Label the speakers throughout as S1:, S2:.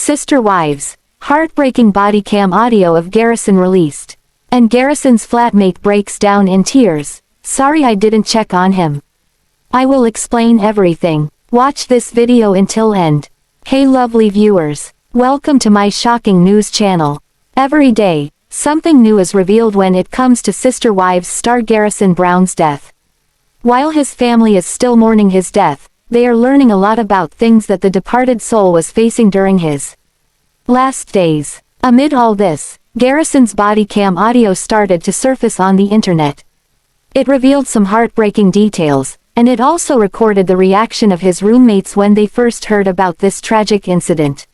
S1: Sister Wives. Heartbreaking body cam audio of Garrison released. And Garrison's flatmate breaks down in tears. Sorry I didn't check on him. I will explain everything. Watch this video until end. Hey lovely viewers. Welcome to my shocking news channel. Every day, something new is revealed when it comes to Sister Wives star Garrison Brown's death. While his family is still mourning his death, they are learning a lot about things that the departed soul was facing during his last days. Amid all this, Garrison's body cam audio started to surface on the internet. It revealed some heartbreaking details, and it also recorded the reaction of his roommates when they first heard about this tragic incident.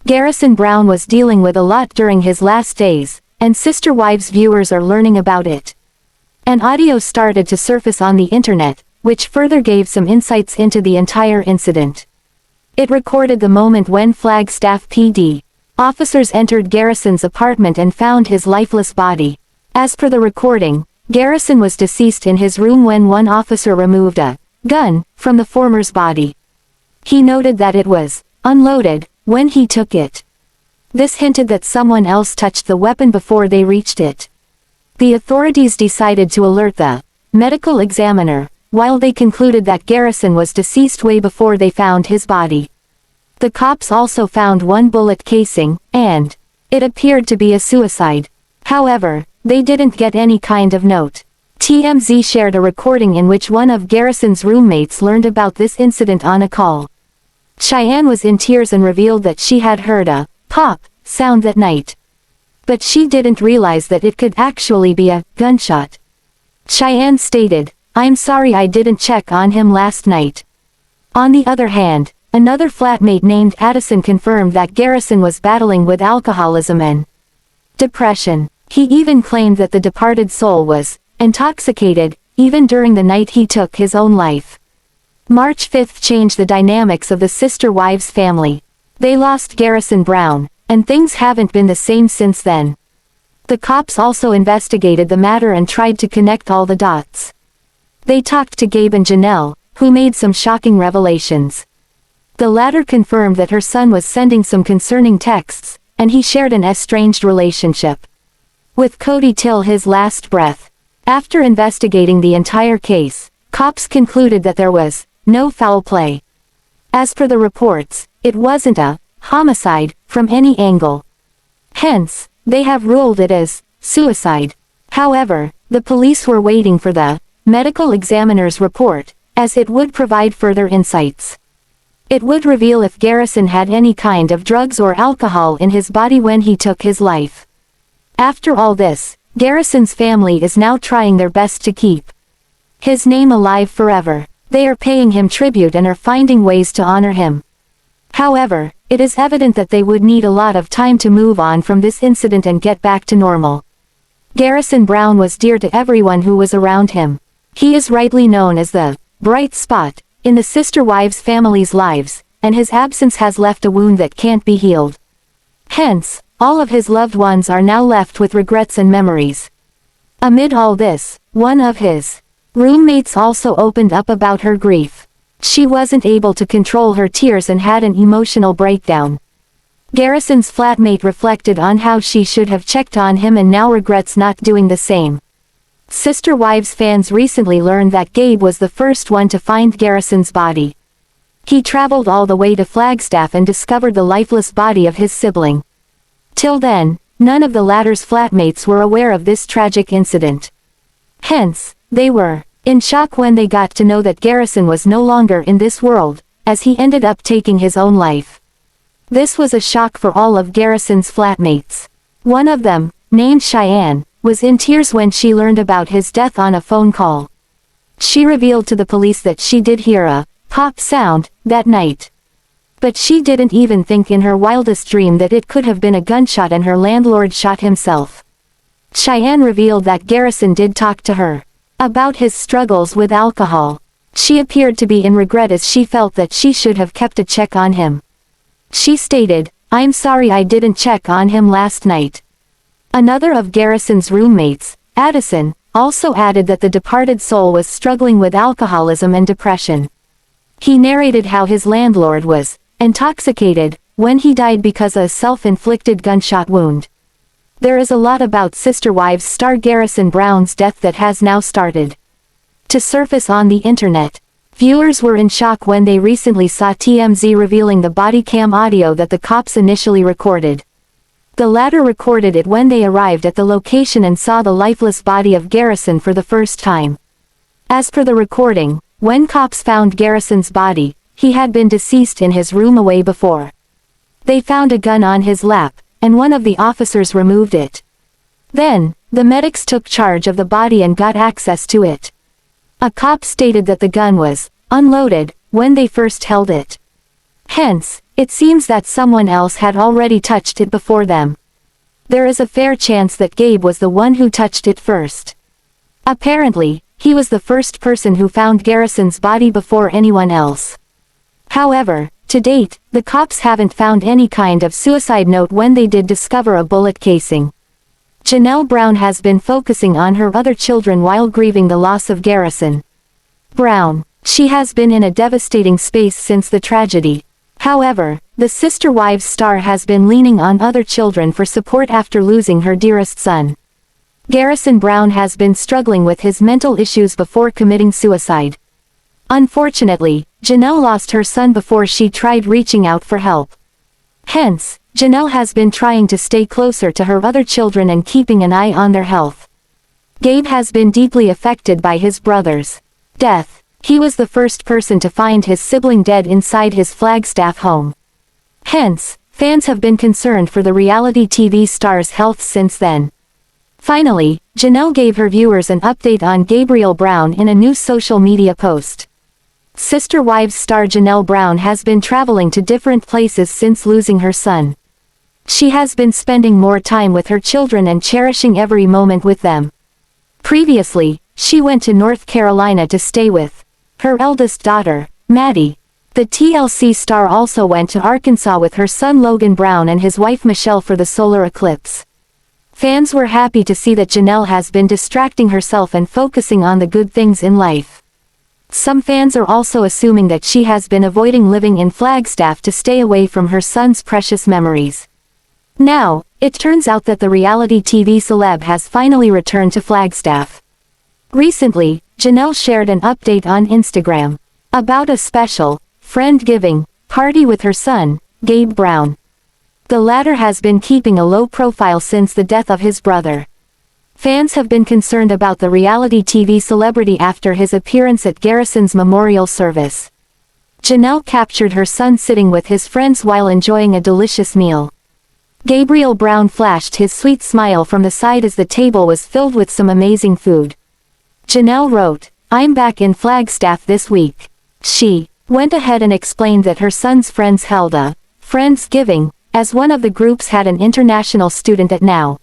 S1: Garrison Brown was dealing with a lot during his last days, and Sister Wives viewers are learning about it. An audio started to surface on the internet, which further gave some insights into the entire incident. It recorded the moment when Flagstaff PD officers entered Garrison's apartment and found his lifeless body. As per the recording, Garrison was deceased in his room when one officer removed a gun from the former's body. He noted that it was unloaded when he took it. This hinted that someone else touched the weapon before they reached it. The authorities decided to alert the medical examiner, while they concluded that Garrison was deceased way before they found his body. The cops also found one bullet casing, and it appeared to be a suicide. However, they didn't get any kind of note. TMZ shared a recording in which one of Garrison's roommates learned about this incident on a call. Cheyenne was in tears and revealed that she had heard a pop sound that night. But she didn't realize that it could actually be a gunshot. Cheyenne stated, "I'm sorry I didn't check on him last night." On the other hand, another flatmate named Addison confirmed that Garrison was battling with alcoholism and depression. He even claimed that the departed soul was intoxicated, even during the night he took his own life. March 5th changed the dynamics of the Sister Wives family. They lost Garrison Brown, and things haven't been the same since then. The cops also investigated the matter and tried to connect all the dots. They talked to Gabe and Janelle, who made some shocking revelations. The latter confirmed that her son was sending some concerning texts, and he shared an estranged relationship with Kody till his last breath. After investigating the entire case, cops concluded that there was no foul play. As per the reports, it wasn't a homicide from any angle. Hence, they have ruled it as suicide. However, the police were waiting for the medical examiner's report, as it would provide further insights. It would reveal if Garrison had any kind of drugs or alcohol in his body when he took his life. After all this, Garrison's family is now trying their best to keep his name alive forever. They are paying him tribute and are finding ways to honor him. However, it is evident that they would need a lot of time to move on from this incident and get back to normal. Garrison Brown was dear to everyone who was around him. He is rightly known as the bright spot in the Sister Wives family's lives, and his absence has left a wound that can't be healed. Hence, all of his loved ones are now left with regrets and memories. Amid all this, one of his roommates also opened up about her grief. She wasn't able to control her tears and had an emotional breakdown. Garrison's flatmate reflected on how she should have checked on him and now regrets not doing the same. Sister Wives fans recently learned that Gabe was the first one to find Garrison's body. He traveled all the way to Flagstaff and discovered the lifeless body of his sibling. Till then, none of the latter's flatmates were aware of this tragic incident. Hence, they were in shock when they got to know that Garrison was no longer in this world, as he ended up taking his own life. This was a shock for all of Garrison's flatmates. One of them, named Cheyenne, was in tears when she learned about his death on a phone call. She revealed to the police that she did hear a pop sound that night. But she didn't even think in her wildest dream that it could have been a gunshot and her landlord shot himself. Cheyenne revealed that Garrison did talk to her about his struggles with alcohol. She appeared to be in regret as she felt that she should have kept a check on him. She stated, "I'm sorry I didn't check on him last night." Another of Garrison's roommates, Addison, also added that the departed soul was struggling with alcoholism and depression. He narrated how his landlord was intoxicated when he died because of a self-inflicted gunshot wound. There is a lot about Sister Wives star Garrison Brown's death that has now started to surface on the internet. Viewers were in shock when they recently saw TMZ revealing the body cam audio that the cops initially recorded. The latter recorded it when they arrived at the location and saw the lifeless body of Garrison for the first time. As per the recording, when cops found Garrison's body, he had been deceased in his room away before. They found a gun on his lap, and one of the officers removed it. Then, the medics took charge of the body and got access to it. A cop stated that the gun was unloaded when they first held it. Hence, it seems that someone else had already touched it before them. There is a fair chance that Gabe was the one who touched it first. Apparently, he was the first person who found Garrison's body before anyone else. However, to date, the cops haven't found any kind of suicide note when they did discover a bullet casing. Janelle Brown has been focusing on her other children while grieving the loss of Garrison Brown. She has been in a devastating space since the tragedy. However, the Sister Wives star has been leaning on other children for support after losing her dearest son. Garrison Brown has been struggling with his mental issues before committing suicide. Unfortunately, Janelle lost her son before she tried reaching out for help. Hence, Janelle has been trying to stay closer to her other children and keeping an eye on their health. Gabe has been deeply affected by his brother's death. He was the first person to find his sibling dead inside his Flagstaff home. Hence, fans have been concerned for the reality TV star's health since then. Finally, Janelle gave her viewers an update on Gabriel Brown in a new social media post. Sister Wives star Janelle Brown has been traveling to different places since losing her son. She has been spending more time with her children and cherishing every moment with them. Previously, she went to North Carolina to stay with her eldest daughter, Maddie. The TLC star also went to Arkansas with her son Logan Brown and his wife Michelle for the solar eclipse. Fans were happy to see that Janelle has been distracting herself and focusing on the good things in life. Some fans are also assuming that she has been avoiding living in Flagstaff to stay away from her son's precious memories. Now, it turns out that the reality TV celeb has finally returned to Flagstaff. Recently, Janelle shared an update on Instagram about a special, friend-giving party with her son, Gabe Brown. The latter has been keeping a low profile since the death of his brother. Fans have been concerned about the reality TV celebrity after his appearance at Garrison's memorial service. Janelle captured her son sitting with his friends while enjoying a delicious meal. Gabriel Brown flashed his sweet smile from the side as the table was filled with some amazing food. Janelle wrote, "I'm back in Flagstaff this week." She went ahead and explained that her son's friends held a Friendsgiving, as one of the groups had an international student at now.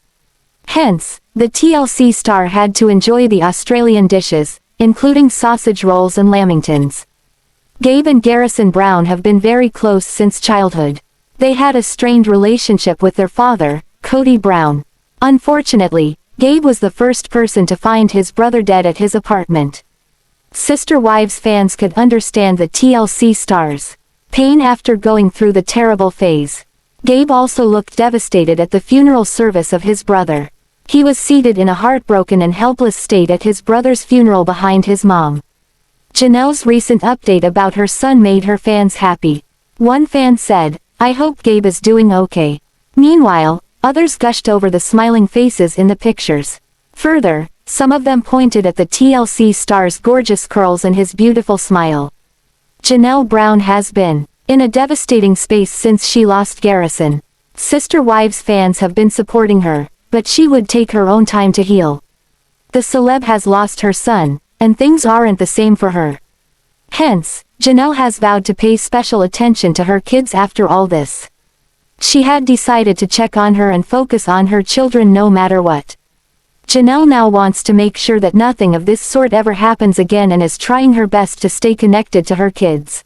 S1: Hence, the TLC star had to enjoy the Australian dishes, including sausage rolls and lamingtons. Gabe and Garrison Brown have been very close since childhood. They had a strained relationship with their father, Kody Brown. Unfortunately, Gabe was the first person to find his brother dead at his apartment. Sister Wives fans could understand the TLC star's pain after going through the terrible phase. Gabe also looked devastated at the funeral service of his brother. He was seated in a heartbroken and helpless state at his brother's funeral behind his mom. Janelle's recent update about her son made her fans happy. One fan said, "I hope Gabe is doing okay." Meanwhile, others gushed over the smiling faces in the pictures. Further, some of them pointed at the TLC star's gorgeous curls and his beautiful smile. Janelle Brown has been in a devastating space since she lost Garrison. Sister Wives fans have been supporting her, but she would take her own time to heal. The celeb has lost her son, and things aren't the same for her. Hence, Janelle has vowed to pay special attention to her kids after all this. She had decided to check on her and focus on her children no matter what. Janelle now wants to make sure that nothing of this sort ever happens again and is trying her best to stay connected to her kids.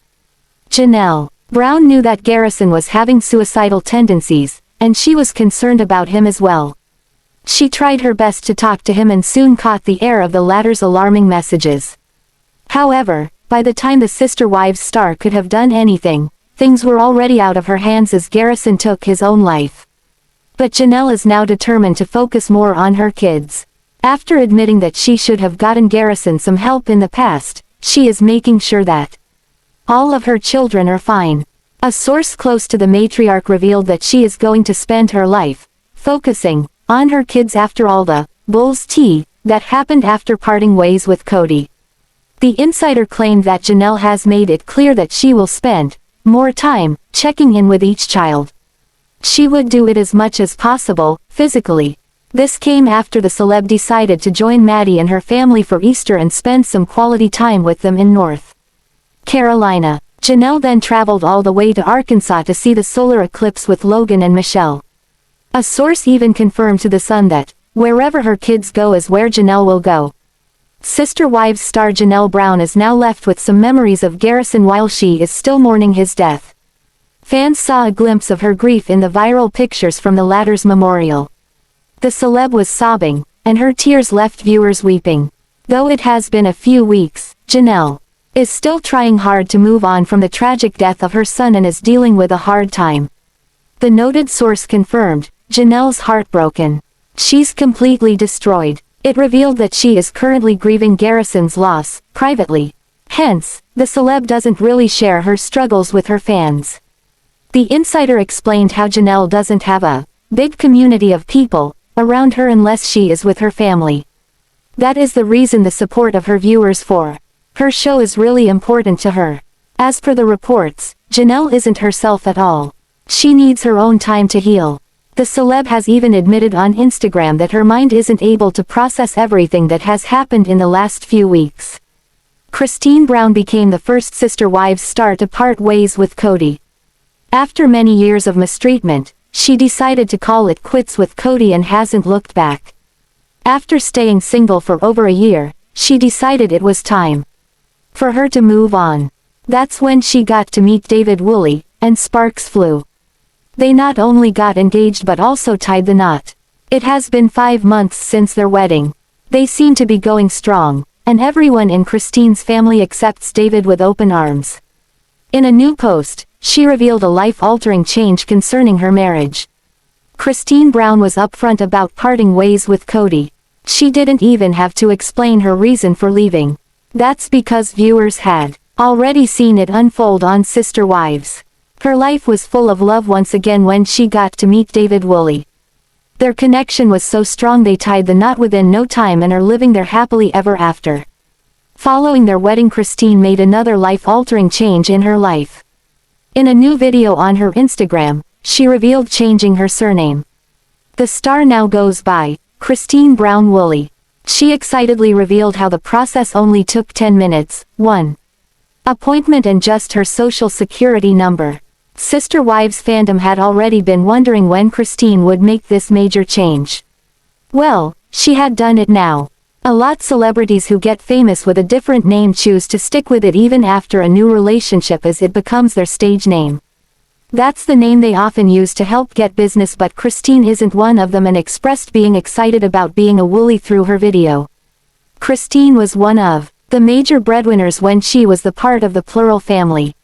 S1: Janelle Brown knew that Garrison was having suicidal tendencies, and she was concerned about him as well. She tried her best to talk to him and soon caught the air of the latter's alarming messages. However, by the time the Sister Wives star could have done anything, things were already out of her hands as Garrison took his own life. But Janelle is now determined to focus more on her kids. After admitting that she should have gotten Garrison some help in the past, she is making sure that all of her children are fine. A source close to the matriarch revealed that she is going to spend her life focusing on her kids after all the bull's tea that happened after parting ways with Kody. The insider claimed that Janelle has made it clear that she will spend more time checking in with each child. She would do it as much as possible, physically. This came after the celeb decided to join Maddie and her family for Easter and spend some quality time with them in North Carolina. Janelle then traveled all the way to Arkansas to see the solar eclipse with Logan and Michelle. A source even confirmed to The Sun that, wherever her kids go is where Janelle will go. Sister Wives star Janelle Brown is now left with some memories of Garrison while she is still mourning his death. Fans saw a glimpse of her grief in the viral pictures from the latter's memorial. The celeb was sobbing, and her tears left viewers weeping. Though it has been a few weeks, Janelle is still trying hard to move on from the tragic death of her son and is dealing with a hard time. The noted source confirmed, Janelle's heartbroken. She's completely destroyed. It revealed that she is currently grieving Garrison's loss, privately. Hence, the celeb doesn't really share her struggles with her fans. The insider explained how Janelle doesn't have a big community of people around her unless she is with her family. That is the reason the support of her viewers for her show is really important to her. As per the reports, Janelle isn't herself at all. She needs her own time to heal. The celeb has even admitted on Instagram that her mind isn't able to process everything that has happened in the last few weeks. Christine Brown became the first Sister Wives star to part ways with Kody. After many years of mistreatment, she decided to call it quits with Kody and hasn't looked back. After staying single for over a year, she decided it was time for her to move on. That's when she got to meet David Woolley, and sparks flew. They not only got engaged but also tied the knot. It has been 5 months since their wedding. They seem to be going strong, and everyone in Christine's family accepts David with open arms. In a new post, she revealed a life-altering change concerning her marriage. Christine Brown was upfront about parting ways with Kody. She didn't even have to explain her reason for leaving. That's because viewers had already seen it unfold on Sister Wives. Her life was full of love once again when she got to meet David Woolley. Their connection was so strong they tied the knot within no time and are living there happily ever after. Following their wedding, Christine made another life-altering change in her life. In a new video on her Instagram, she revealed changing her surname. The star now goes by Christine Brown Woolley. She excitedly revealed how the process only took 10 minutes, 1 appointment and just her social security number. Sister Wives fandom had already been wondering when Christine would make this major change. Well, she had done it now. A lot celebrities who get famous with a different name choose to stick with it even after a new relationship as it becomes their stage name. That's the name they often use to help get business, but Christine isn't one of them and expressed being excited about being a Woolley through her video. Christine was one of the major breadwinners when she was the part of the plural family.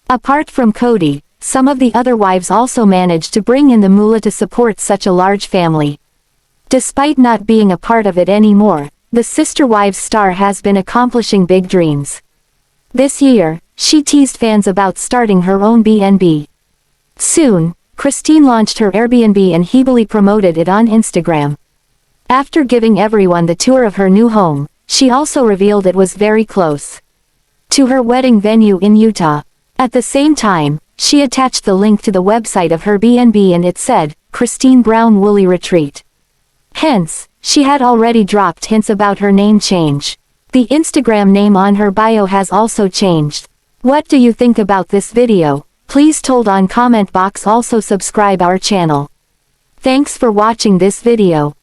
S1: Apart from Kody, some of the other wives also managed to bring in the moolah to support such a large family. Despite not being a part of it anymore, the Sister Wives star has been accomplishing big dreams. This year, she teased fans about starting her own B&B. Soon, Christine launched her Airbnb and heavily promoted it on Instagram. After giving everyone the tour of her new home, she also revealed it was very close to her wedding venue in Utah. At the same time, she attached the link to the website of her B&B and it said, Christine Brown Woolley Retreat. Hence, she had already dropped hints about her name change. The Instagram name on her bio has also changed. What do you think about this video? Please told on comment box. Also subscribe our channel. Thanks for watching this video.